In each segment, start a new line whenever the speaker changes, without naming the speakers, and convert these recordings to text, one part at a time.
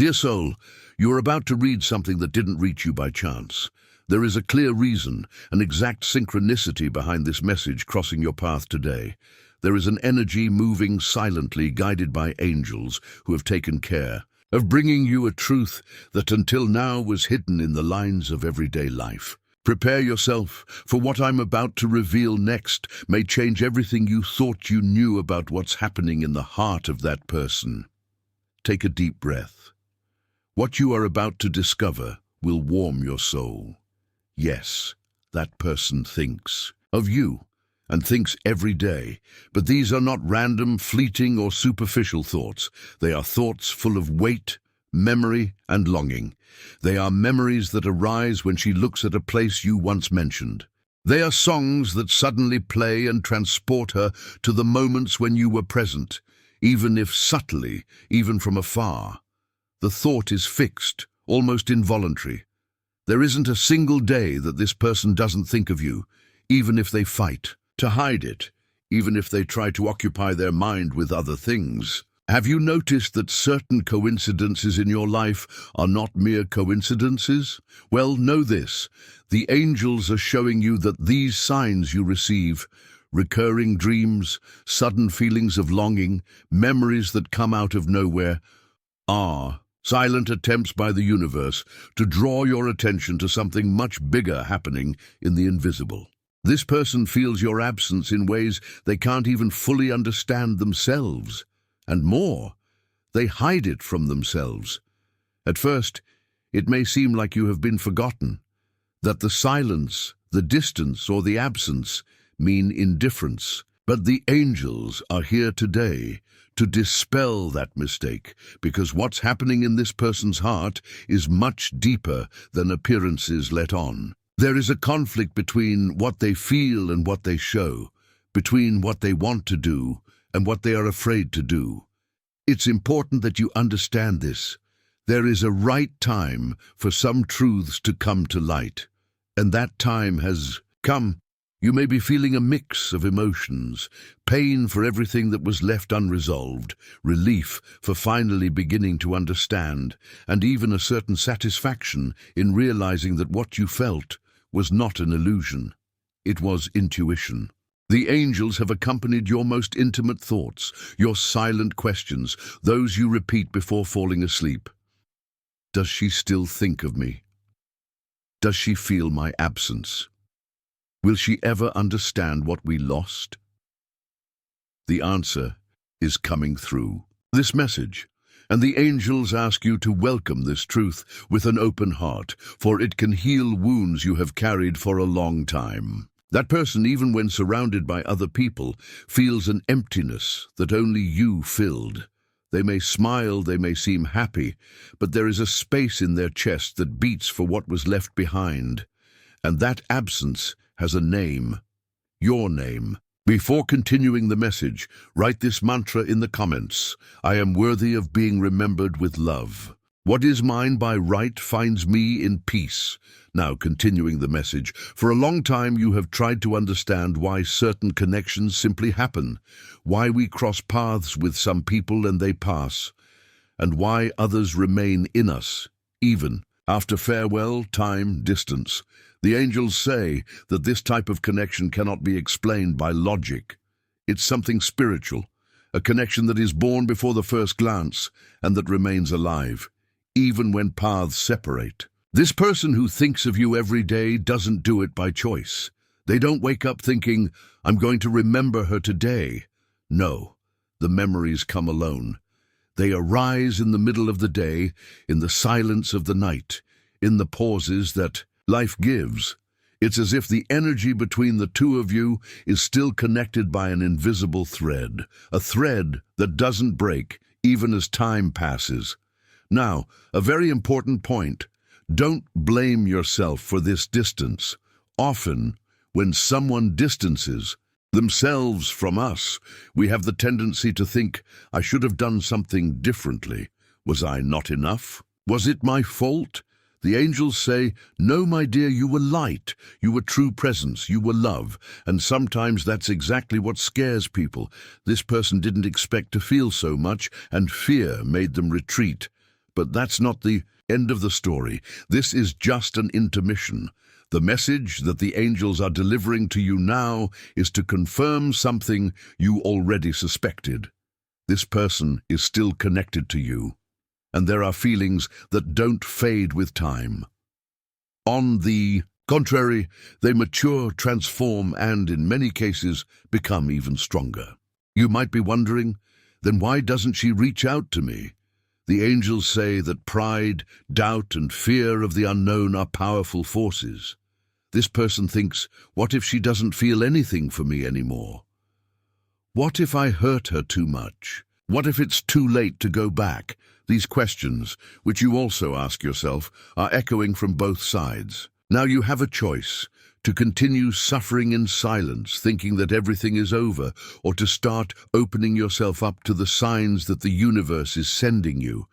Dear soul, you are about to read something that didn't reach you by chance. There is a clear reason, an exact synchronicity behind this message crossing your path today. There is an energy moving silently, guided by angels who have taken care of bringing you a truth that until now was hidden in the lines of everyday life. Prepare yourself, for what I'm about to reveal next may change everything you thought you knew about what's happening in the heart of that person. Take a deep breath. What you are about to discover will warm your soul. Yes, that person thinks of you, and thinks every day, but these are not random, fleeting, or superficial thoughts. They are thoughts full of weight, memory, and longing. They are memories that arise when she looks at a place you once mentioned. They are songs that suddenly play and transport her to the moments when you were present, even if subtly, even from afar. The thought is fixed, almost involuntary. There isn't a single day that this person doesn't think of you, even if they fight to hide it, even if they try to occupy their mind with other things. Have you noticed that certain coincidences in your life are not mere coincidences? Well, know this. The angels are showing you that these signs you receive, recurring dreams, sudden feelings of longing, memories that come out of nowhere, are silent attempts by the universe to draw your attention to something much bigger happening in the invisible. This person feels your absence in ways they can't even fully understand themselves. And more, they hide it from themselves. At first, it may seem like you have been forgotten, that the silence, the distance, or the absence mean indifference. But the angels are here today to dispel that mistake, because what's happening in this person's heart is much deeper than appearances let on. There is a conflict between what they feel and what they show, between what they want to do and what they are afraid to do. It's important that you understand this. There is a right time for some truths to come to light, and that time has come. You may be feeling a mix of emotions, pain for everything that was left unresolved, relief for finally beginning to understand, and even a certain satisfaction in realizing that what you felt was not an illusion. It was intuition. The angels have accompanied your most intimate thoughts, your silent questions, those you repeat before falling asleep. Does she still think of me? Does she feel my absence? Will she ever understand what we lost? The answer is coming through this message, and the angels ask you to welcome this truth with an open heart, for it can heal wounds you have carried for a long time. That person, even when surrounded by other people, feels an emptiness that only you filled. They may smile, they may seem happy, but there is a space in their chest that beats for what was left behind, and that absence has a name, your name. Before continuing the message, write this mantra in the comments. I am worthy of being remembered with love. What is mine by right finds me in peace. Now, continuing the message, for a long time you have tried to understand why certain connections simply happen, why we cross paths with some people and they pass, and why others remain in us, even after farewell, time, distance. The angels say that this type of connection cannot be explained by logic. It's something spiritual, a connection that is born before the first glance and that remains alive, even when paths separate. This person who thinks of you every day doesn't do it by choice. They don't wake up thinking, I'm going to remember her today. No, the memories come alone. They arise in the middle of the day, in the silence of the night, in the pauses that life gives. It's as if the energy between the two of you is still connected by an invisible thread, a thread that doesn't break even as time passes. Now, a very important point. Don't blame yourself for this distance. Often, when someone distances themselves from us, we have the tendency to think, I should have done something differently. Was I not enough? Was it my fault? The angels say, no, my dear, you were light, you were true presence, you were love, and sometimes that's exactly what scares people. This person didn't expect to feel so much, and fear made them retreat. But that's not the end of the story. This is just an intermission. The message that the angels are delivering to you now is to confirm something you already suspected. This person is still connected to you, and there are feelings that don't fade with time. On the contrary, they mature, transform, and in many cases become even stronger. You might be wondering, then why doesn't she reach out to me? The angels say that pride, doubt, and fear of the unknown are powerful forces. This person thinks, what if she doesn't feel anything for me anymore? What if I hurt her too much? What if it's too late to go back? These questions, which you also ask yourself, are echoing from both sides. Now you have a choice: to continue suffering in silence, thinking that everything is over, or to start opening yourself up to the signs that the universe is sending you,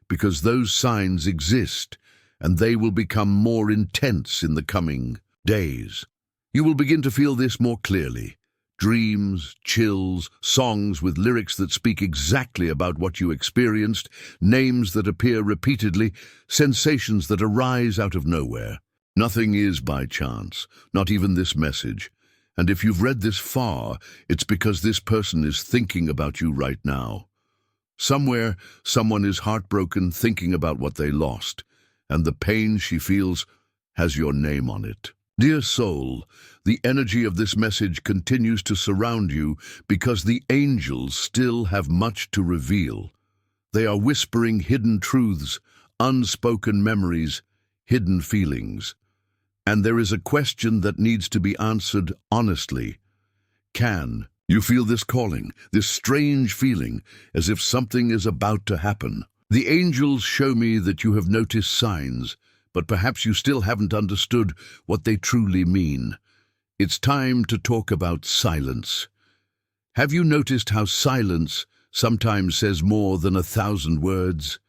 because those signs exist, and they will become more intense in the coming days. You will begin to feel this more clearly. Dreams, chills, songs with lyrics that speak exactly about what you experienced, names that appear repeatedly, sensations that arise out of nowhere. Nothing is by chance, not even this message. And if you've read this far, it's because this person is thinking about you right now. Somewhere, someone is heartbroken, thinking about what they lost, and the pain she feels has your name on it. Dear soul, the energy of this message continues to surround you because the angels still have much to reveal. They are whispering hidden truths, unspoken memories, hidden feelings. And there is a question that needs to be answered honestly. Can you feel this calling, this strange feeling, as if something is about to happen? The angels show me that you have noticed signs, but perhaps you still haven't understood what they truly mean. It's time to talk about silence. Have you noticed how silence sometimes says more than 1,000 words?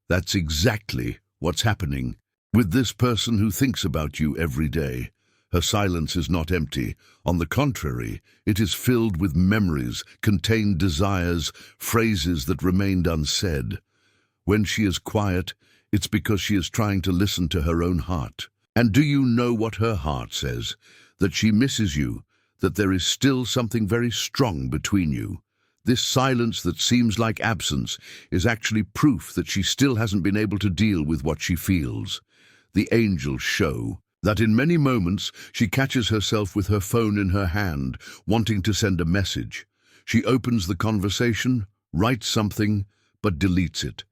That's exactly what's happening with this person who thinks about you every day. Her silence is not empty. On the contrary, it is filled with memories, contained desires, phrases that remained unsaid. When she is quiet, it's because she is trying to listen to her own heart. And do you know what her heart says? That she misses you, that there is still something very strong between you. This silence that seems like absence is actually proof that she still hasn't been able to deal with what she feels. The angels show that in many moments she catches herself with her phone in her hand, wanting to send a message. She opens the conversation, writes something, but deletes it.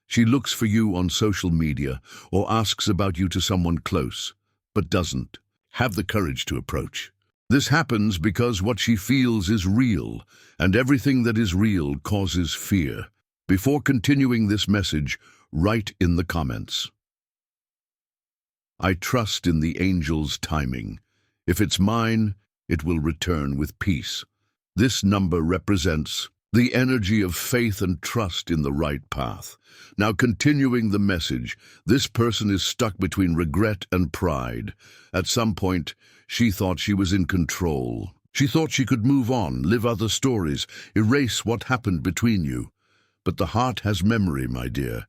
She looks for you on social media or asks about you to someone close, but doesn't have the courage to approach. This happens because what she feels is real, and everything that is real causes fear. Before continuing this message, write in the comments: I trust in the angel's timing. If it's mine, it will return with peace. This number represents the energy of faith and trust in the right path. Now, continuing the message, this person is stuck between regret and pride. At some point, she thought she was in control. She thought she could move on, live other stories, erase what happened between you. But the heart has memory, my dear.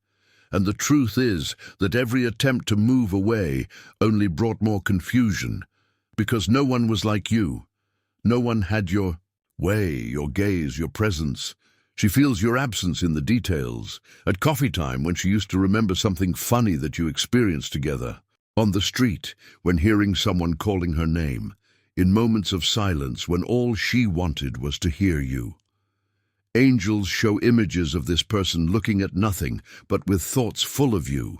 And the truth is that every attempt to move away only brought more confusion, because no one was like you. No one had your way, your gaze, your presence. She feels your absence in the details. At coffee time, when she used to remember something funny that you experienced together. On the street, when hearing someone calling her name. In moments of silence, when all she wanted was to hear you. Angels show images of this person looking at nothing, but with thoughts full of you.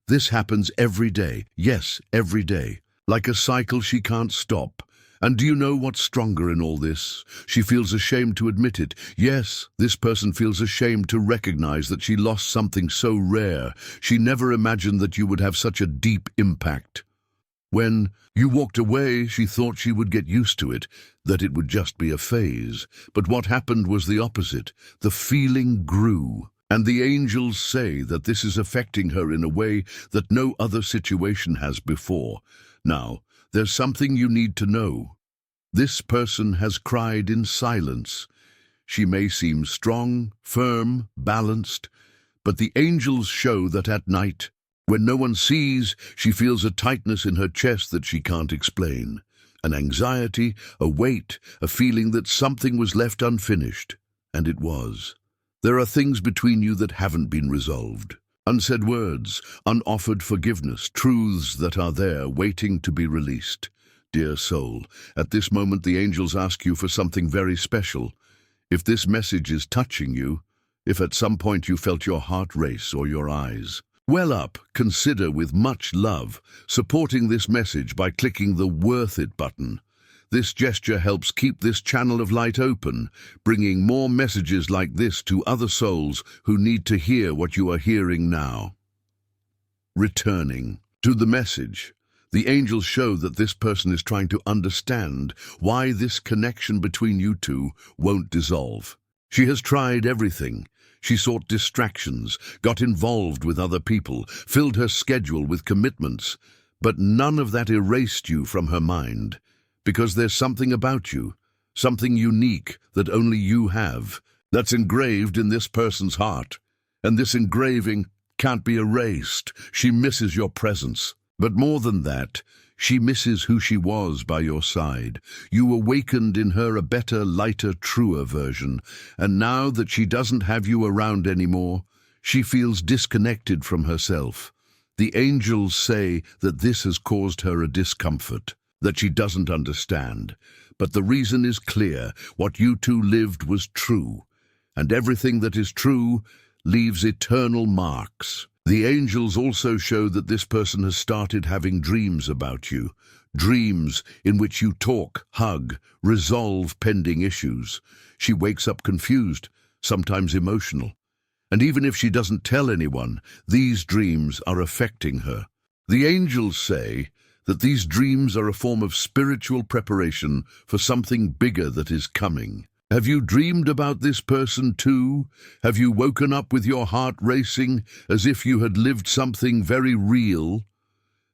This happens every day. Yes, every day. Like a cycle she can't stop. And do you know what's stronger in all this? She feels ashamed to admit it. Yes, this person feels ashamed to recognize that she lost something so rare. She never imagined that you would have such a deep impact. When you walked away, she thought she would get used to it, that it would just be a phase. But what happened was the opposite. The feeling grew. And the angels say that this is affecting her in a way that no other situation has before. Now, there's something you need to know. This person has cried in silence. She may seem strong, firm, balanced, But the angels show that at night, when no one sees, she feels a tightness in her chest that she can't explain. An anxiety, a weight, a feeling that something was left unfinished. And it was. There are things between you that haven't been resolved. Unsaid words, unoffered forgiveness, truths that are there waiting to be released. Dear soul, at this moment the angels ask you for something very special. If this message is touching you, if at some point you felt your heart race or your eyes well up, consider with much love supporting this message by clicking the Worth It button. This gesture helps keep this channel of light open, bringing more messages like this to other souls who need to hear what you are hearing now. Returning to the message, the angels show that this person is trying to understand why this connection between you two won't dissolve. She has tried everything. She sought distractions, got involved with other people, filled her schedule with commitments, but none of that erased you from her mind. Because there's something about you, something unique that only you have, that's engraved in this person's heart. And this engraving can't be erased. She misses your presence. But more than that, she misses who she was by your side. You awakened in her a better, lighter, truer version. And now that she doesn't have you around anymore, she feels disconnected from herself. The angels say that this has caused her a discomfort, that she doesn't understand. But the reason is clear. What you two lived was true. And everything that is true leaves eternal marks. The angels also show that this person has started having dreams about you. Dreams in which you talk, hug, resolve pending issues. She wakes up confused, sometimes emotional. And even if she doesn't tell anyone, these dreams are affecting her. The angels say that these dreams are a form of spiritual preparation for something bigger that is coming. Have you dreamed about this person too? Have you woken up with your heart racing as if you had lived something very real?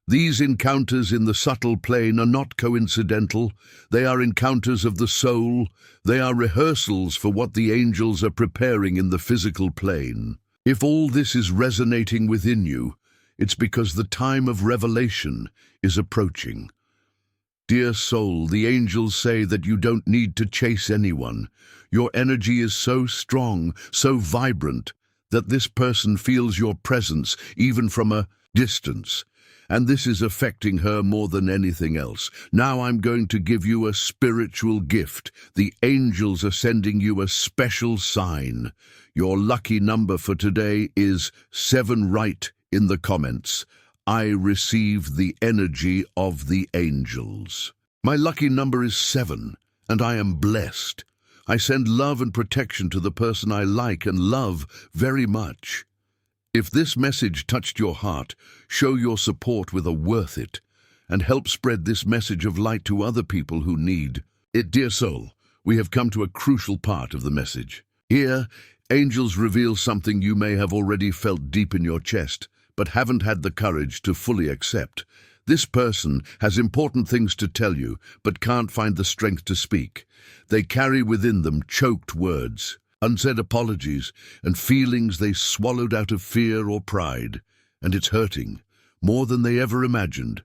These encounters in the subtle plane are not coincidental. They are encounters of the soul. They are rehearsals for what the angels are preparing in the physical plane. If all this is resonating within you, it's because the time of revelation is approaching. Dear soul, the angels say that you don't need to chase anyone. Your energy is so strong, so vibrant, that this person feels your presence even from a distance. And this is affecting her more than anything else. Now I'm going to give you a spiritual gift. The angels are sending you a special sign. Your lucky number for today is 7. Write in the comments, I receive the energy of the angels. My lucky number is 7, and I am blessed. I send love and protection to the person I like and love very much. If this message touched your heart, show your support with a Worth It, and help spread this message of light to other people who need it. Dear soul, we have come to a crucial part of the message. Here, angels reveal something you may have already felt deep in your chest, but haven't had the courage to fully accept. This person has important things to tell you, but can't find the strength to speak. They carry within them choked words, unsaid apologies, and feelings they swallowed out of fear or pride. And it's hurting, more than they ever imagined.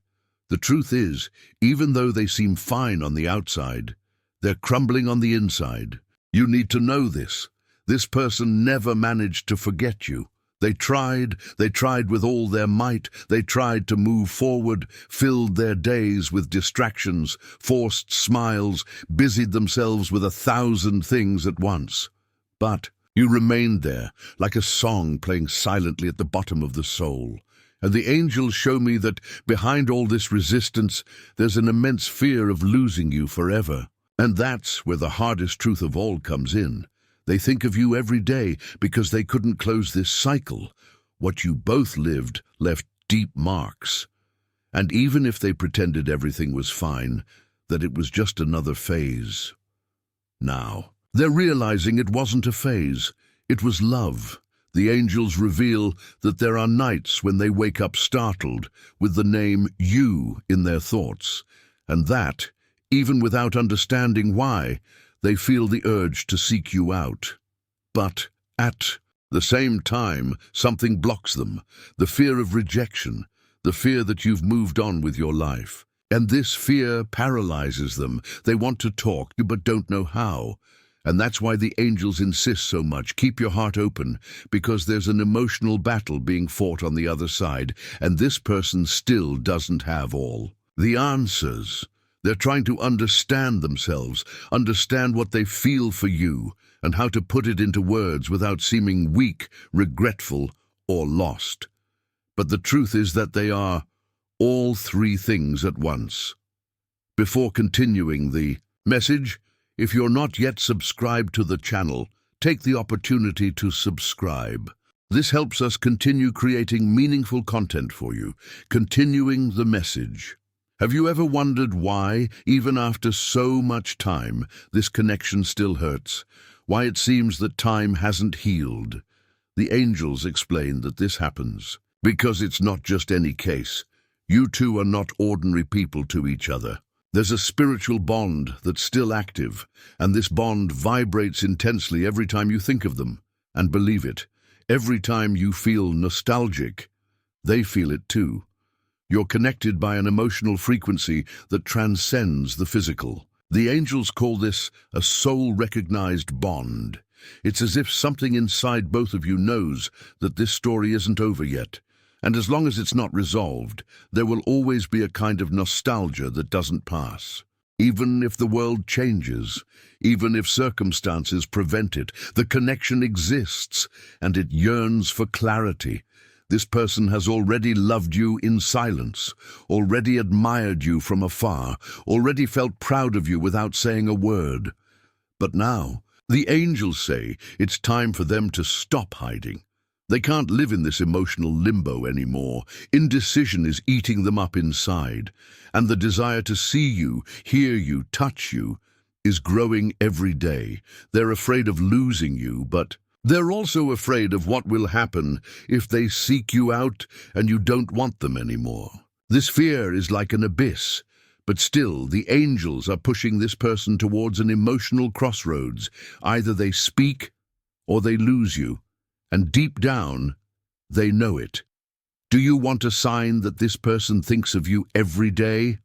The truth is, even though they seem fine on the outside, they're crumbling on the inside. You need to know this. This person never managed to forget you. They tried with all their might. They tried to move forward, filled their days with distractions, forced smiles, busied themselves with 1,000 things at once. But you remained there, like a song playing silently at the bottom of the soul. And the angels show me that behind all this resistance, there's an immense fear of losing you forever. And that's where the hardest truth of all comes in. They think of you every day because they couldn't close this cycle. What you both lived left deep marks. And even if they pretended everything was fine, that it was just another phase. Now, they're realizing it wasn't a phase. It was love. The angels reveal that there are nights when they wake up startled with the name you in their thoughts. And that, even without understanding why, they feel the urge to seek you out. But at The same time, something blocks them, the fear of rejection, the fear that you've moved on with your life. And this fear paralyzes them. They want to talk, but don't know how. And that's why the angels insist so much. Keep your heart open, because there's an emotional battle being fought on the other side, and this person still doesn't have all the answers. They're trying to understand themselves, understand what they feel for you, and how to put it into words without seeming weak, regretful, or lost. But the truth is that they are all three things at once. Before continuing the message, if you're not yet subscribed to the channel, take the opportunity to subscribe. This helps us continue creating meaningful content for you, continuing the message. Have you ever wondered why, even after so much time, this connection still hurts? Why it seems that time hasn't healed? The angels explain that this happens because it's not just any case. You two are not ordinary people to each other. There's a spiritual bond that's still active, and this bond vibrates intensely every time you think of them. And believe it, every time you feel nostalgic, they feel it too. You're connected by an emotional frequency that transcends the physical. The angels call this a soul-recognized bond. It's as if something inside both of you knows that this story isn't over yet. And as long as it's not resolved, there will always be a kind of nostalgia that doesn't pass. Even if the world changes, even if circumstances prevent it, the connection exists, and it yearns for clarity. This person has already loved you in silence, already admired you from afar, already felt proud of you without saying a word. But now, the angels say it's time for them to stop hiding. They can't live in this emotional limbo anymore. Indecision is eating them up inside, and the desire to see you, hear you, touch you is growing every day. They're afraid of losing you, but they're also afraid of what will happen if they seek you out and you don't want them anymore. This fear is like an abyss, but still the angels are pushing this person towards an emotional crossroads. Either they speak or they lose you, and deep down, they know it. Do you want a sign that this person thinks of you every day?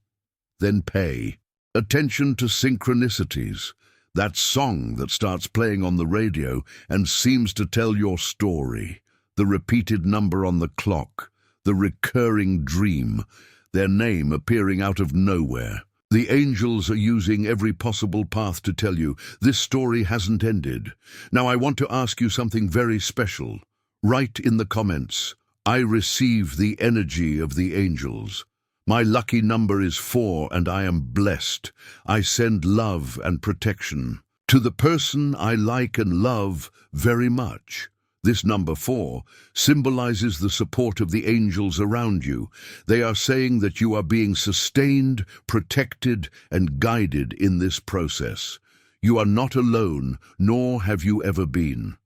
Then pay attention to synchronicities. That song that starts playing on the radio and seems to tell your story, the repeated number on the clock, the recurring dream, their name appearing out of nowhere. The angels are using every possible path to tell you this story hasn't ended. Now I want to ask you something very special. Write in the comments, I receive the energy of the angels. My lucky number is 4 and I am blessed. I send love and protection to the person I like and love very much. This number 4 symbolizes the support of the angels around you. They are saying that you are being sustained, protected, and guided in this process. You are not alone, nor have you ever been.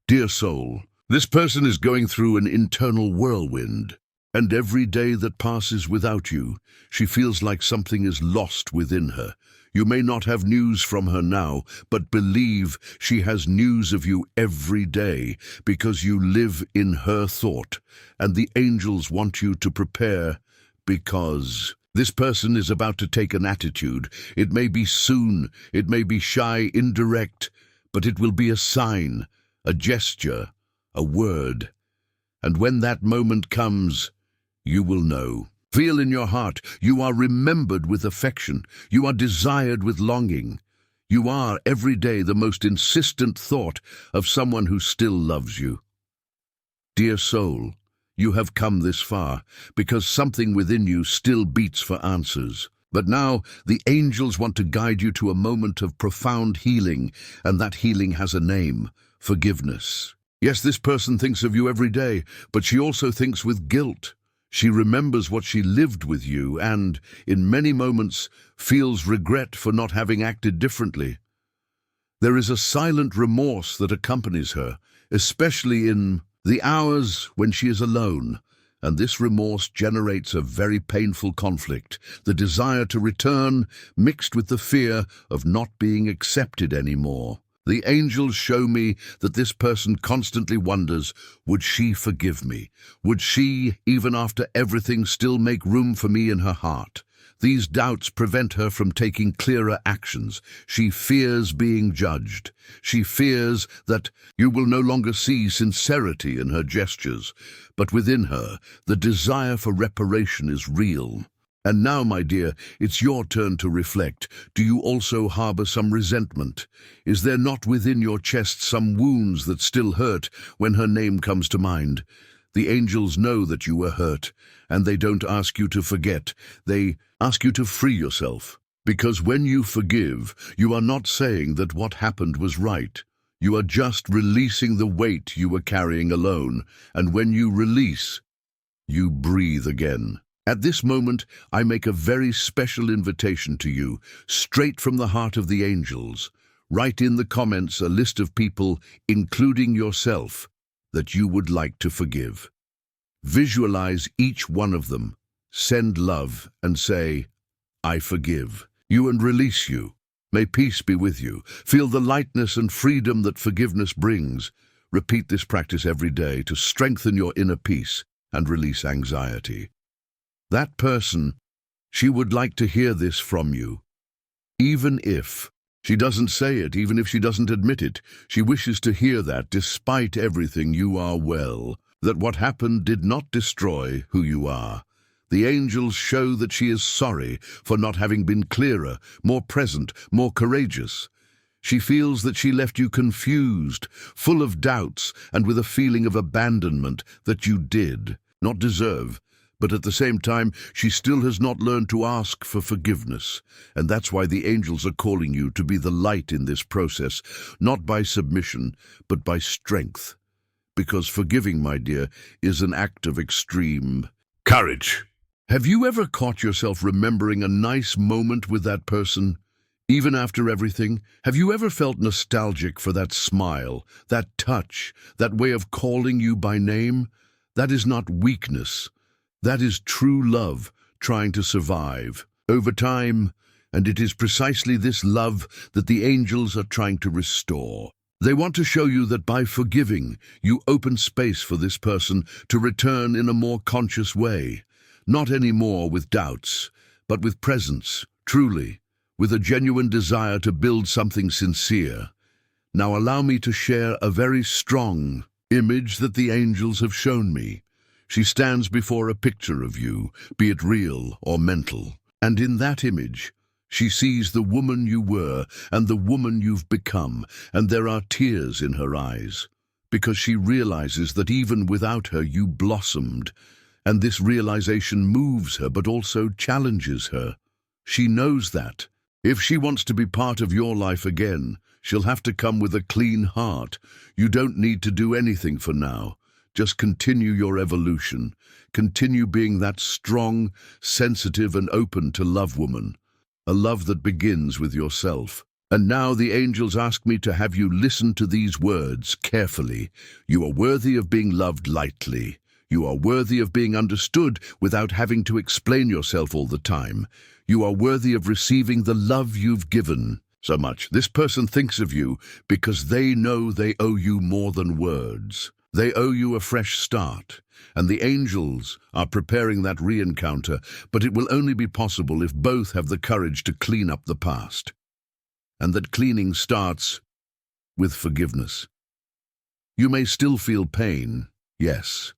Dear soul, this person is going through an internal whirlwind. And every day that passes without you, she feels like something is lost within her. You may not have news from her now, but believe she has news of you every day because you live in her thought. And the angels want you to prepare because this person is about to take an attitude. It may be soon, it may be shy, indirect, but it will be a sign, a gesture, a word. And when that moment comes, you will know. Feel in your heart, you are remembered with affection. You are desired with longing. You are every day the most insistent thought of someone who still loves you. Dear soul, you have come this far because something within you still beats for answers. But now the angels want to guide you to a moment of profound healing, and that healing has a name: forgiveness. Yes, this person thinks of you every day, but she also thinks with guilt. She remembers what she lived with you and, in many moments, feels regret for not having acted differently. There is a silent remorse that accompanies her, especially in the hours when she is alone, and this remorse generates a very painful conflict, the desire to return mixed with the fear of not being accepted anymore. The angels show me that this person constantly wonders, would she forgive me? Would she, even after everything, still make room for me in her heart? These doubts prevent her from taking clearer actions. She fears being judged. She fears that you will no longer see sincerity in her gestures, but within her, the desire for reparation is real. And now, my dear, it's your turn to reflect. Do you also harbor some resentment? Is there not within your chest some wounds that still hurt when her name comes to mind? The angels know that you were hurt, and they don't ask you to forget. They ask you to free yourself. Because when you forgive, you are not saying that what happened was right. You are just releasing the weight you were carrying alone. And when you release, you breathe again. At this moment, I make a very special invitation to you, straight from the heart of the angels. Write in the comments a list of people, including yourself, that you would like to forgive. Visualize each one of them. Send love and say, I forgive you and release you. May peace be with you. Feel the lightness and freedom that forgiveness brings. Repeat this practice every day to strengthen your inner peace and release anxiety. That person, she would like to hear this from you. Even if she doesn't say it, even if she doesn't admit it, she wishes to hear that despite everything you are well, that what happened did not destroy who you are. The angels show that she is sorry for not having been clearer, more present, more courageous. She feels that she left you confused, full of doubts, and with a feeling of abandonment that you did not deserve. But at the same time, she still has not learned to ask for forgiveness. And that's why the angels are calling you to be the light in this process, not by submission, but by strength. Because forgiving, my dear, is an act of extreme courage. Have you ever caught yourself remembering a nice moment with that person? Even after everything, have you ever felt nostalgic for that smile, that touch, that way of calling you by name? That is not weakness. That is true love trying to survive over time, and it is precisely this love that the angels are trying to restore. They want to show you that by forgiving, you open space for this person to return in a more conscious way, not anymore with doubts, but with presence, truly, with a genuine desire to build something sincere. Now allow me to share a very strong image that the angels have shown me. She stands before a picture of you, be it real or mental, and in that image, she sees the woman you were and the woman you've become, and there are tears in her eyes, because she realizes that even without her you blossomed, and this realization moves her but also challenges her. She knows that if she wants to be part of your life again, she'll have to come with a clean heart. You don't need to do anything for now. Just continue your evolution. Continue being that strong, sensitive, and open to love woman. A love that begins with yourself. And now the angels ask me to have you listen to these words carefully. You are worthy of being loved lightly. You are worthy of being understood without having to explain yourself all the time. You are worthy of receiving the love you've given so much. This person thinks of you because they know they owe you more than words. They owe you a fresh start, and the angels are preparing that re-encounter, but it will only be possible if both have the courage to clean up the past. And that cleaning starts with forgiveness. You may still feel pain, yes,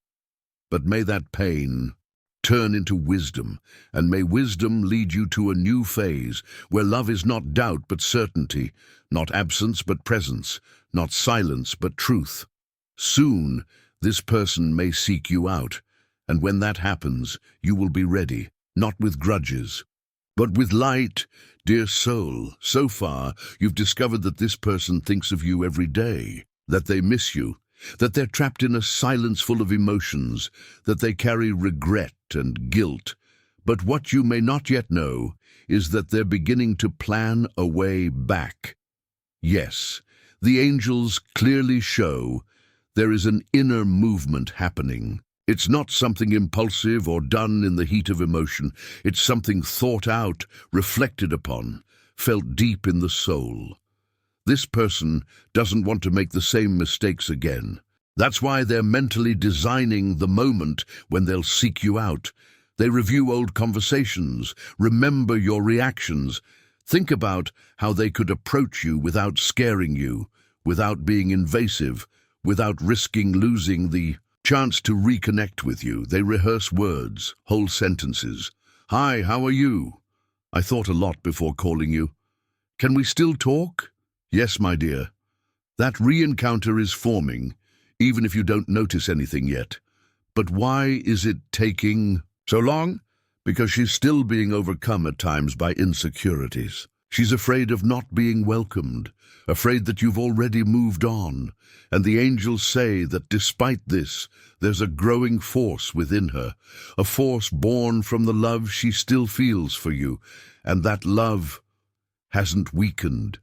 but may that pain turn into wisdom, and may wisdom lead you to a new phase where love is not doubt but certainty, not absence but presence, not silence but truth. Soon, this person may seek you out, and when that happens, you will be ready, not with grudges, but with light. Dear soul, so far, you've discovered that this person thinks of you every day, that they miss you, that they're trapped in a silence full of emotions, that they carry regret and guilt. But what you may not yet know is that they're beginning to plan a way back. Yes, the angels clearly show there is an inner movement happening. It's not something impulsive or done in the heat of emotion. It's something thought out, reflected upon, felt deep in the soul. This person doesn't want to make the same mistakes again. That's why they're mentally designing the moment when they'll seek you out. They review old conversations, remember your reactions, think about how they could approach you without scaring you, without being invasive, without risking losing the chance to reconnect with you. They rehearse words, whole sentences. Hi, how are you? I thought a lot before calling you. Can we still talk? Yes, my dear. That re-encounter is forming, even if you don't notice anything yet. But why is it taking so long? Because she's still being overcome at times by insecurities. She's afraid of not being welcomed, afraid that you've already moved on. And the angels say that despite this, there's a growing force within her, a force born from the love she still feels for you. And that love hasn't weakened.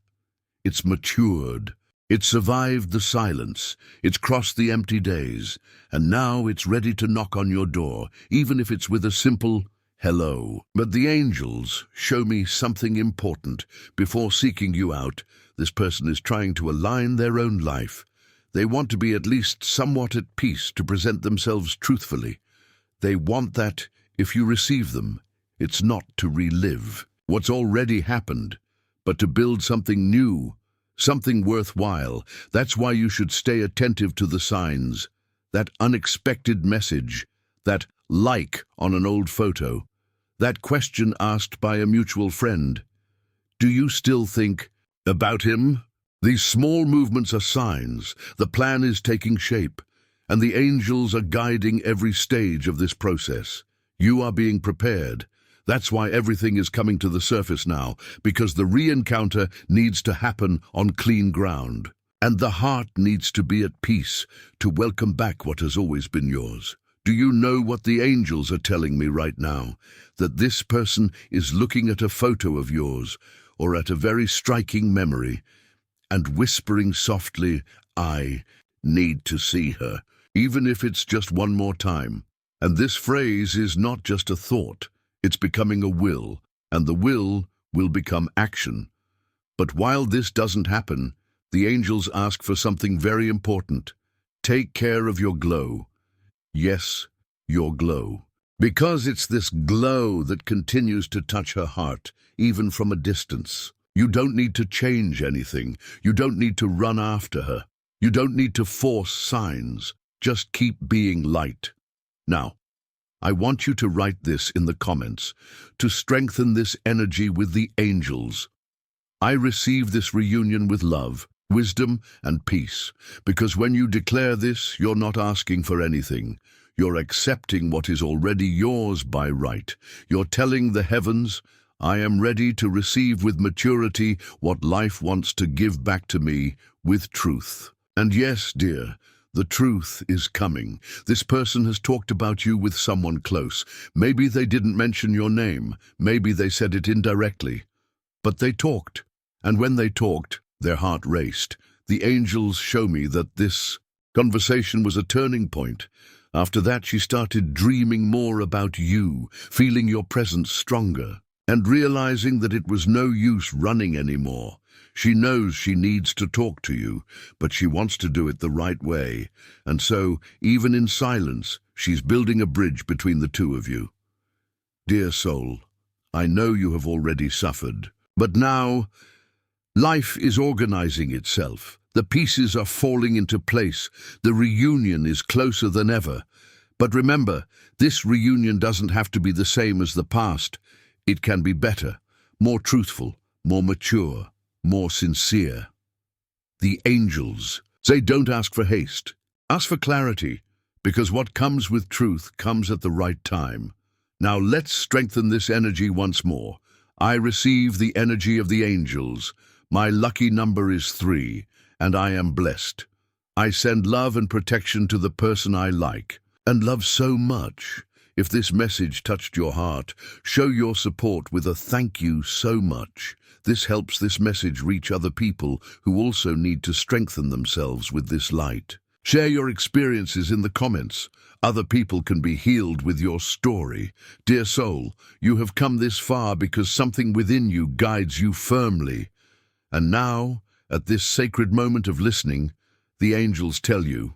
It's matured. It's survived the silence. It's crossed the empty days. And now it's ready to knock on your door, even if it's with a simple hello. But the angels show me something important. Before seeking you out, this person is trying to align their own life. They want to be at least somewhat at peace to present themselves truthfully. They want that, if you receive them, it's not to relive what's already happened, but to build something new, something worthwhile. That's why you should stay attentive to the signs, that unexpected message, that like on an old photo, that question asked by a mutual friend. Do you still think about him? These small movements are signs. The plan is taking shape, and the angels are guiding every stage of this process. You are being prepared. That's why everything is coming to the surface now, because the re-encounter needs to happen on clean ground. And the heart needs to be at peace to welcome back what has always been yours. Do you know what the angels are telling me right now? That this person is looking at a photo of yours, or at a very striking memory, and whispering softly, I need to see her, even if it's just one more time. And this phrase is not just a thought, it's becoming a will, and the will become action. But while this doesn't happen, the angels ask for something very important. Take care of your glow. Yes, your glow. Because it's this glow that continues to touch her heart, even from a distance. You don't need to change anything. You don't need to run after her. You don't need to force signs. Just keep being light. Now, I want you to write this in the comments to strengthen this energy with the angels. I receive this reunion with love, wisdom, and peace, because when you declare this, you're not asking for anything. You're accepting what is already yours by right. You're telling the heavens, I am ready to receive with maturity what life wants to give back to me with truth. And yes, dear, the truth is coming. This person has talked about you with someone close. Maybe they didn't mention your name. Maybe they said it indirectly. But they talked. And when they talked, their heart raced. The angels show me that this conversation was a turning point. After that, she started dreaming more about you, feeling your presence stronger, and realizing that it was no use running anymore. She knows she needs to talk to you, but she wants to do it the right way. And so, even in silence, she's building a bridge between the two of you. Dear soul, I know you have already suffered, but now life is organizing itself. The pieces are falling into place. The reunion is closer than ever. But remember, this reunion doesn't have to be the same as the past. It can be better, more truthful, more mature, more sincere. The angels say don't ask for haste. Ask for clarity, because what comes with truth comes at the right time. Now let's strengthen this energy once more. I receive the energy of the angels. My lucky number is 3. And I am blessed. I send love and protection to the person I like and love so much. If this message touched your heart, show your support with a thank you so much. This helps this message reach other people who also need to strengthen themselves with this light. Share your experiences in the comments. Other people can be healed with your story. Dear soul, you have come this far because something within you guides you firmly. And now, At this sacred moment of listening, the angels tell you,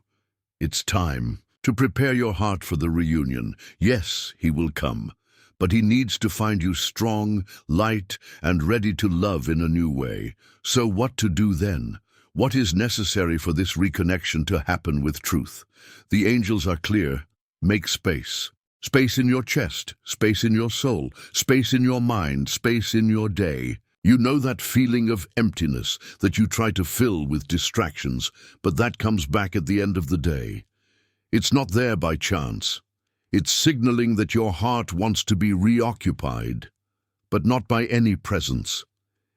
it's time to prepare your heart for the reunion. Yes, he will come, but he needs to find you strong, light, and ready to love in a new way. So what to do then? What is necessary for this reconnection to happen with truth? The angels are clear. Make space. Space in your chest, space in your soul, space in your mind, space in your day. You know that feeling of emptiness that you try to fill with distractions, but that comes back at the end of the day. It's not there by chance. It's signaling that your heart wants to be reoccupied, but not by any presence.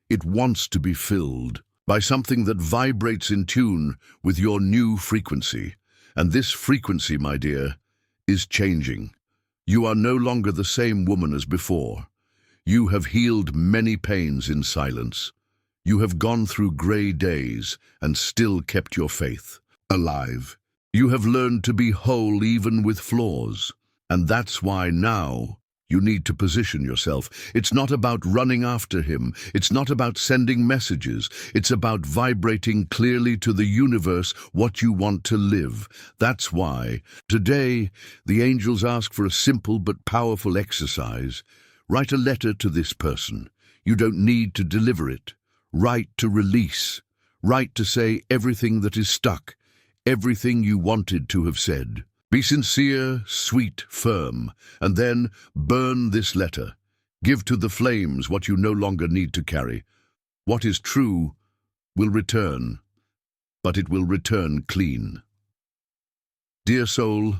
It wants to be filled by something that vibrates in tune with your new frequency. And this frequency, my dear, is changing. You are no longer the same woman as before. You have healed many pains in silence. You have gone through gray days and still kept your faith alive. You have learned to be whole even with flaws. And that's why now you need to position yourself. It's not about running after him. It's not about sending messages. It's about vibrating clearly to the universe what you want to live. That's why today the angels ask for a simple but powerful exercise. Write a letter to this person. You don't need to deliver it. Write to release. Write to say everything that is stuck, everything you wanted to have said. Be sincere, sweet, firm, and then burn this letter. Give to the flames what you no longer need to carry. What is true will return, but it will return clean. Dear soul,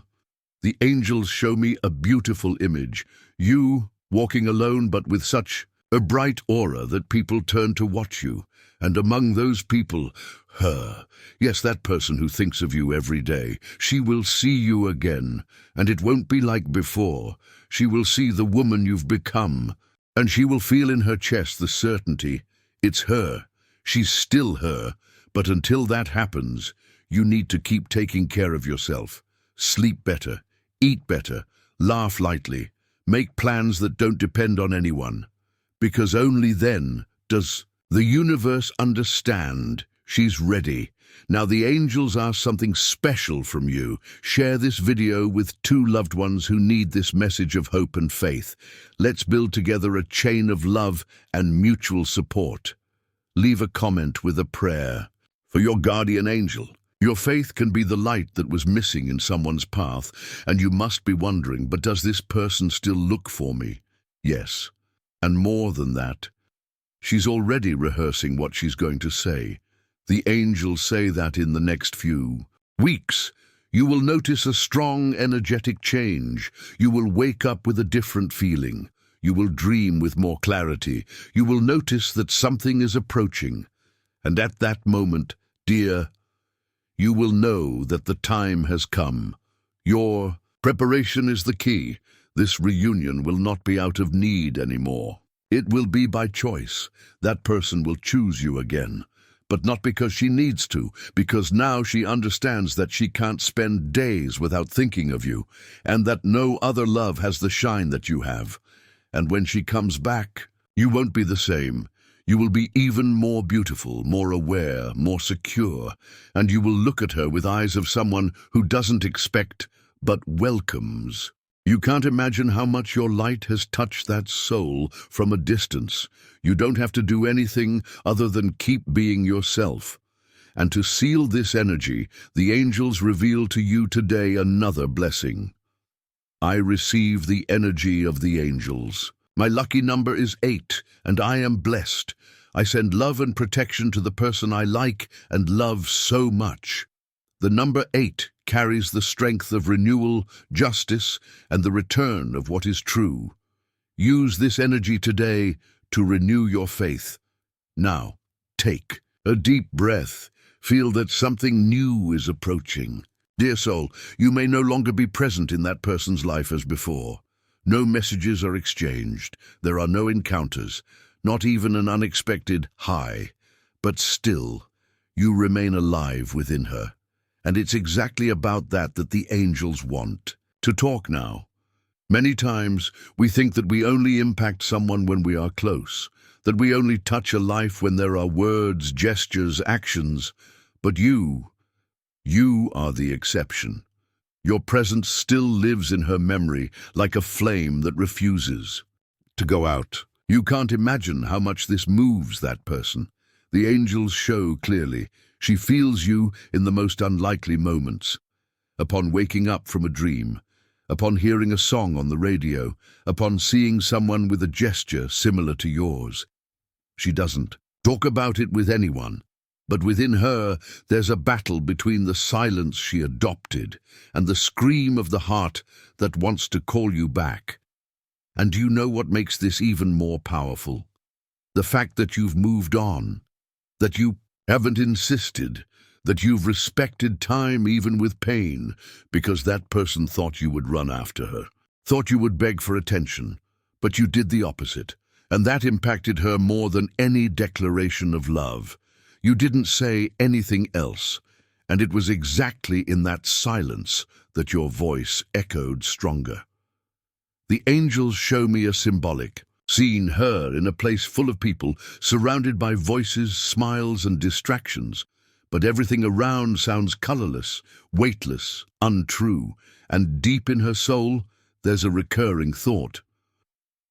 the angels show me a beautiful image. You, walking alone but with such a bright aura that people turn to watch you. And among those people, her. Yes, that person who thinks of you every day. She will see you again, and it won't be like before. She will see the woman you've become, and she will feel in her chest the certainty. It's her. She's still her. But until that happens, you need to keep taking care of yourself. Sleep better, eat better, laugh lightly, make plans that don't depend on anyone. Because only then does the universe understand she's ready. Now the angels ask something special from you. Share this video with 2 loved ones who need this message of hope and faith. Let's build together a chain of love and mutual support. Leave a comment with a prayer for your guardian angel. Your faith can be the light that was missing in someone's path, and you must be wondering, but does this person still look for me? Yes. And more than that, she's already rehearsing what she's going to say. The angels say that in the next few weeks, you will notice a strong, energetic change. You will wake up with a different feeling. You will dream with more clarity. You will notice that something is approaching. And at that moment, dear, you will know that the time has come. Your preparation is the key. This reunion will not be out of need anymore. It will be by choice. That person will choose you again. But not because she needs to, because now she understands that she can't spend days without thinking of you, and that no other love has the shine that you have. And when she comes back, you won't be the same. You will be even more beautiful, more aware, more secure, and you will look at her with eyes of someone who doesn't expect, but welcomes. You can't imagine how much your light has touched that soul from a distance. You don't have to do anything other than keep being yourself. And to seal this energy, the angels reveal to you today another blessing. I receive the energy of the angels. My lucky number is 8, and I am blessed. I send love and protection to the person I like and love so much. The number 8 carries the strength of renewal, justice, and the return of what is true. Use this energy today to renew your faith. Now, take a deep breath. Feel that something new is approaching. Dear soul, you may no longer be present in that person's life as before. No messages are exchanged. There are no encounters, not even an unexpected hi. But still, you remain alive within her. And it's exactly about that the angels want. To talk now. Many times, we think that we only impact someone when we are close, that we only touch a life when there are words, gestures, actions. But you are the exception. Your presence still lives in her memory like a flame that refuses to go out. You can't imagine how much this moves that person. The angels show clearly. She feels you in the most unlikely moments. Upon waking up from a dream, upon hearing a song on the radio, upon seeing someone with a gesture similar to yours. She doesn't talk about it with anyone, but within her there's a battle between the silence she adopted and the scream of the heart that wants to call you back. And do you know what makes this even more powerful? The fact that you've moved on, that you haven't insisted, that you've respected time even with pain, because that person thought you would run after her, thought you would beg for attention, but you did the opposite, and that impacted her more than any declaration of love. You didn't say anything else, and it was exactly in that silence that your voice echoed stronger. The angels show me a symbolic, seeing her in a place full of people, surrounded by voices, smiles, and distractions, but everything around sounds colorless, weightless, untrue, and deep in her soul, there's a recurring thought.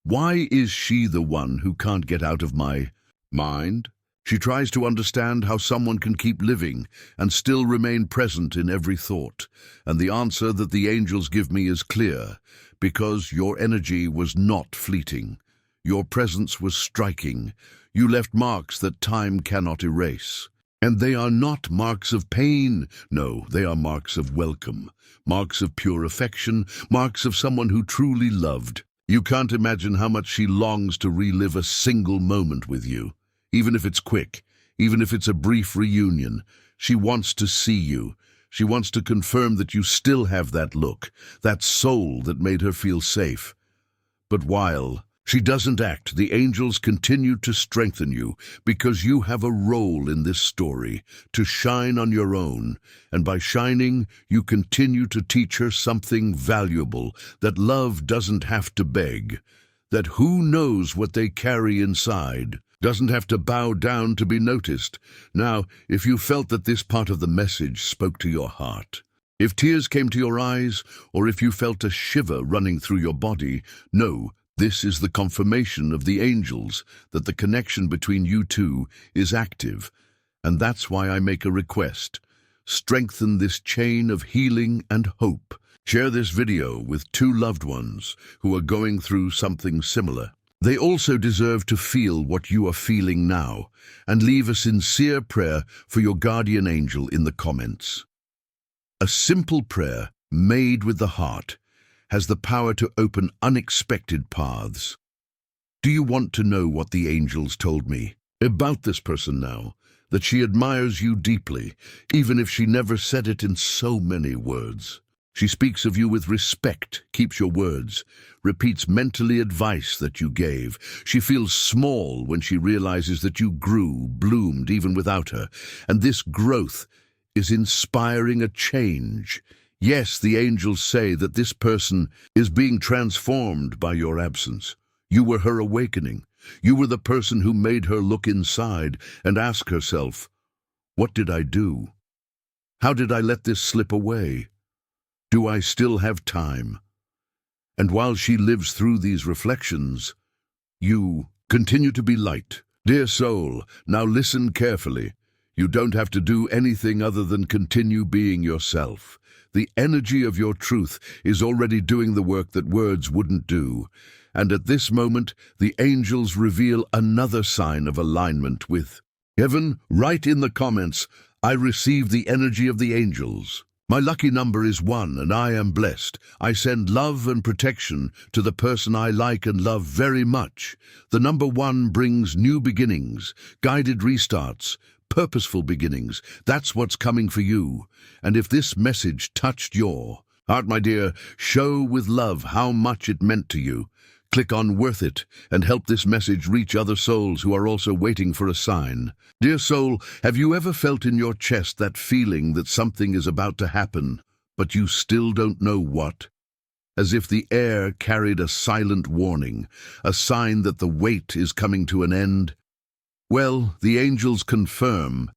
Why is she the one who can't get out of my mind? She tries to understand how someone can keep living and still remain present in every thought, and the answer that the angels give me is clear, because your energy was not fleeting. Your presence was striking. You left marks that time cannot erase. And they are not marks of pain. No, they are marks of welcome, marks of pure affection, marks of someone who truly loved. You can't imagine how much she longs to relive a single moment with you. Even if it's quick, even if it's a brief reunion, she wants to see you. She wants to confirm that you still have that look, that soul that made her feel safe. But while she doesn't act, the angels continue to strengthen you, because you have a role in this story, to shine on your own, and by shining, you continue to teach her something valuable, that love doesn't have to beg, that who knows what they carry inside doesn't have to bow down to be noticed. Now, if you felt that this part of the message spoke to your heart, if tears came to your eyes, or if you felt a shiver running through your body, know this is the confirmation of the angels that the connection between you two is active. And that's why I make a request. Strengthen this chain of healing and hope. Share this video with two loved ones who are going through something similar. They also deserve to feel what you are feeling now, and leave a sincere prayer for your guardian angel in the comments. A simple prayer made with the heart has the power to open unexpected paths. Do you want to know what the angels told me about this person now? That she admires you deeply, even if she never said it in so many words. She speaks of you with respect, keeps your words, repeats mentally advice that you gave. She feels small when she realizes that you grew, bloomed even without her, and this growth is inspiring a change. Yes, the angels say that this person is being transformed by your absence. You were her awakening. You were the person who made her look inside and ask herself, what did I do? How did I let this slip away? Do I still have time? And while she lives through these reflections, you continue to be light. Dear soul, now listen carefully. You don't have to do anything other than continue being yourself. The energy of your truth is already doing the work that words wouldn't do. And at this moment, the angels reveal another sign of alignment with heaven. Write in the comments, I receive the energy of the angels. My lucky number is 1 and I am blessed. I send love and protection to the person I like and love very much. The number 1 brings new beginnings, guided restarts, purposeful beginnings. That's what's coming for you. And if this message touched your heart, my dear, show with love how much it meant to you. Click on Worth It and help this message reach other souls who are also waiting for a sign. Dear soul, have you ever felt in your chest that feeling that something is about to happen, but you still don't know what? as if the air carried a silent warning, a sign that the wait is coming to an end. Well, the angels confirm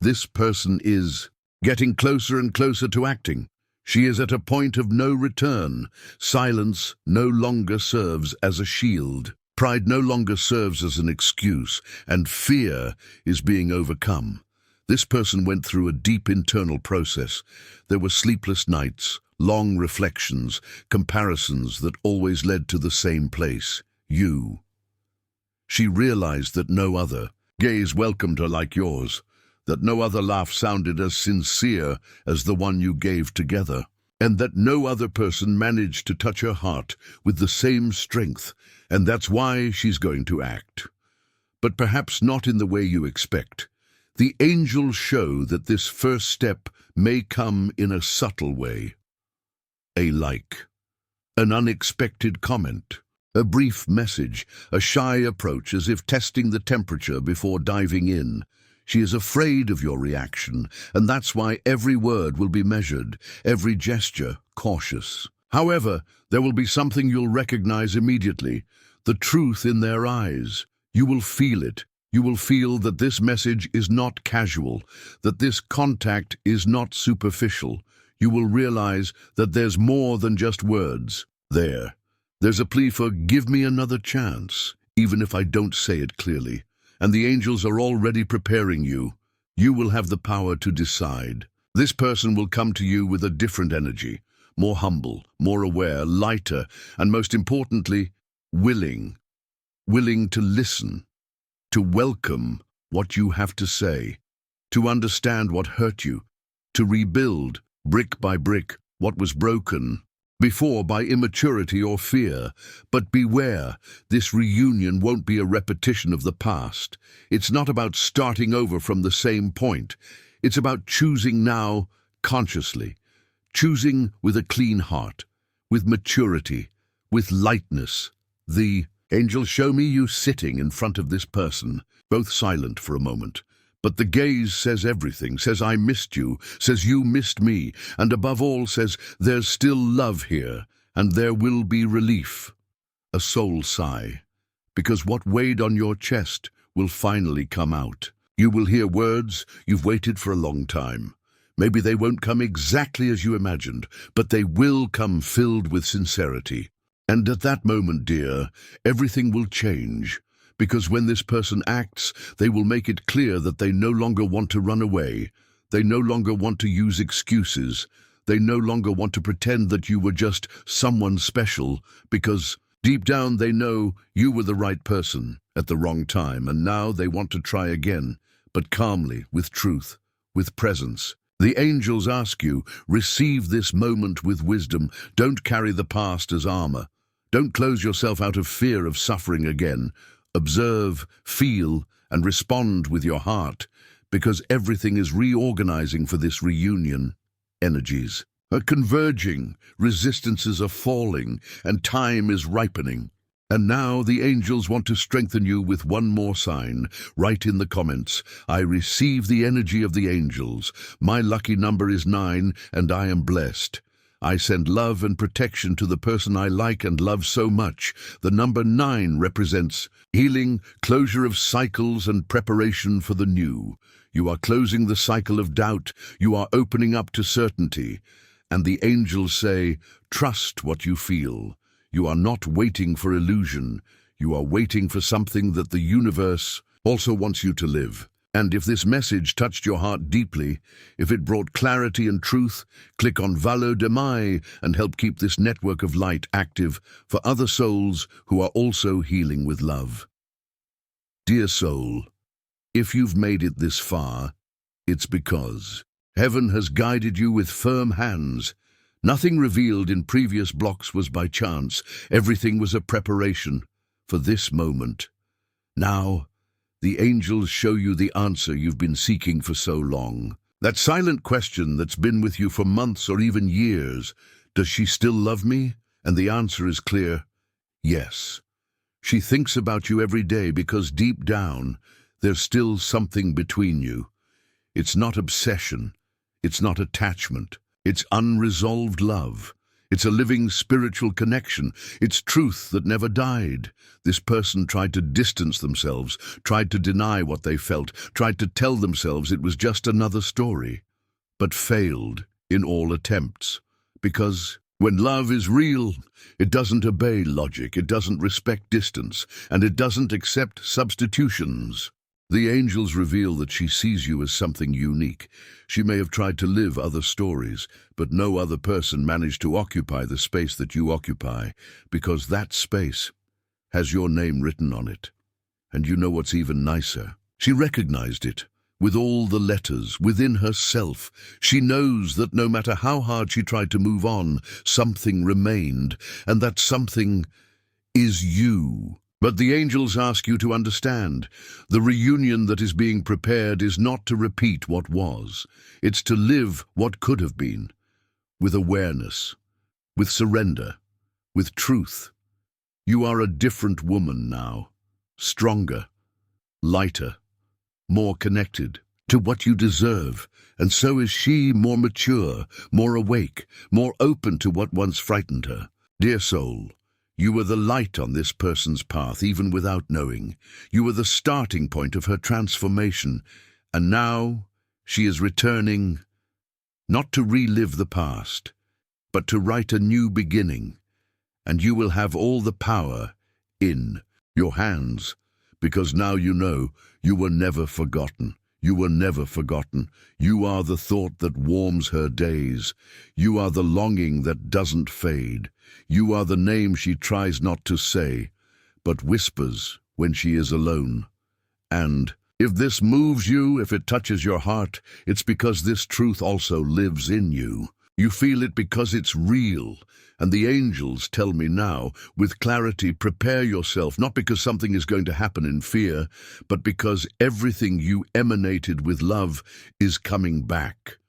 this person is getting closer and closer to acting. She is at a point of no return. Silence no longer serves as a shield. Pride no longer serves as an excuse, and fear is being overcome. This person went through a deep internal process. There were sleepless nights, long reflections, comparisons that always led to the same place, you. She realized that no other gaze welcomed her like yours, that no other laugh sounded as sincere as the one you gave together, and that no other person managed to touch her heart with the same strength, and that's why she's going to act. But perhaps not in the way you expect. The angels show that this first step may come in a subtle way. A like, an unexpected comment, a brief message, a shy approach as if testing the temperature before diving in. She is afraid of your reaction, and that's why every word will be measured, every gesture cautious. However, there will be something you'll recognize immediately, the truth in their eyes. You will feel it. You will feel that this message is not casual, that this contact is not superficial. You will realize that there's more than just words. There's a plea for give me another chance, even if I don't say it clearly. And the angels are already preparing you. You will have the power to decide. This person will come to you with a different energy, more humble, more aware, lighter, and most importantly, willing to listen, to welcome what you have to say, to understand what hurt you, to rebuild, brick by brick, what was broken before by immaturity or fear. But beware, this reunion won't be a repetition of the past. It's not about starting over from the same point. It's about choosing now consciously, choosing with a clean heart, with maturity, with lightness. The angels show me you sitting in front of this person, both silent for a moment. But the gaze says everything, says I missed you, says you missed me, and above all says there's still love here, and there will be relief. A soul sigh, because what weighed on your chest will finally come out. You will hear words you've waited for a long time. Maybe they won't come exactly as you imagined, but they will come filled with sincerity. And at that moment, dear, everything will change. Because when this person acts, they will make it clear that they no longer want to run away. They no longer want to use excuses. They no longer want to pretend that you were just someone special, because deep down they know you were the right person at the wrong time, and now they want to try again, but calmly, with truth, with presence. The angels ask you, receive this moment with wisdom. Don't carry the past as armor. Don't close yourself out of fear of suffering again. Observe, feel, and respond with your heart, because everything is reorganizing for this reunion. Energies are converging, resistances are falling, and time is ripening. And now the angels want to strengthen you with one more sign. Write in the comments, I receive the energy of the angels. My lucky number is 9, and I am blessed. I send love and protection to the person I like and love so much. The number 9 represents healing, closure of cycles, and preparation for the new. You are closing the cycle of doubt. You are opening up to certainty. And the angels say, trust what you feel. You are not waiting for illusion. You are waiting for something that the universe also wants you to live. And if this message touched your heart deeply, if it brought clarity and truth, click on Valeu de Mai and help keep this network of light active for other souls who are also healing with love. Dear soul, if you've made it this far, it's because heaven has guided you with firm hands. Nothing revealed in previous blocks was by chance. Everything was a preparation for this moment. Now, the angels show you the answer you've been seeking for so long. That silent question that's been with you for months or even years. Does she still love me? And the answer is clear. Yes. She thinks about you every day because deep down, there's still something between you. It's not obsession. It's not attachment. It's unresolved love. It's a living spiritual connection. It's truth that never died. This person tried to distance themselves, tried to deny what they felt, tried to tell themselves it was just another story, but failed in all attempts. Because when love is real, it doesn't obey logic, it doesn't respect distance, and it doesn't accept substitutions. The angels reveal that she sees you as something unique. She may have tried to live other stories, but no other person managed to occupy the space that you occupy, because that space has your name written on it. And you know what's even nicer? She recognized it. With all the letters within herself, she knows that no matter how hard she tried to move on, something remained, and that something is you. But the angels ask you to understand, the reunion that is being prepared is not to repeat what was. It's to live what could have been, with awareness, with surrender, with truth. You are a different woman now, stronger, lighter, more connected to what you deserve, and so is she, more mature, more awake, more open to what once frightened her. Dear soul, you were the light on this person's path, even without knowing. You were the starting point of her transformation, and now she is returning, not to relive the past, but to write a new beginning, and you will have all the power in your hands, because now you know you were never forgotten. You were never forgotten. You are the thought that warms her days. You are the longing that doesn't fade. You are the name she tries not to say, but whispers when she is alone. And if this moves you, if it touches your heart, it's because this truth also lives in you. You feel it because it's real. And the angels tell me now, with clarity, prepare yourself, not because something is going to happen in fear, but because everything you emanated with love is coming back.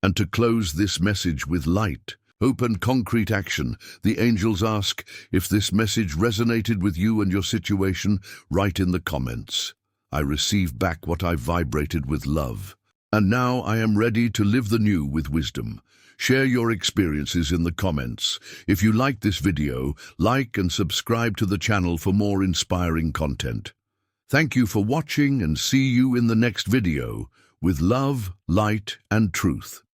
And to close this message with light, hope and concrete action, the angels ask, if this message resonated with you and your situation, write in the comments. I receive back what I vibrated with love. And now I am ready to live the new with wisdom. Share your experiences in the comments. If you like this video, like and subscribe to the channel for more inspiring content. Thank you for watching, and see you in the next video with love, light, and truth.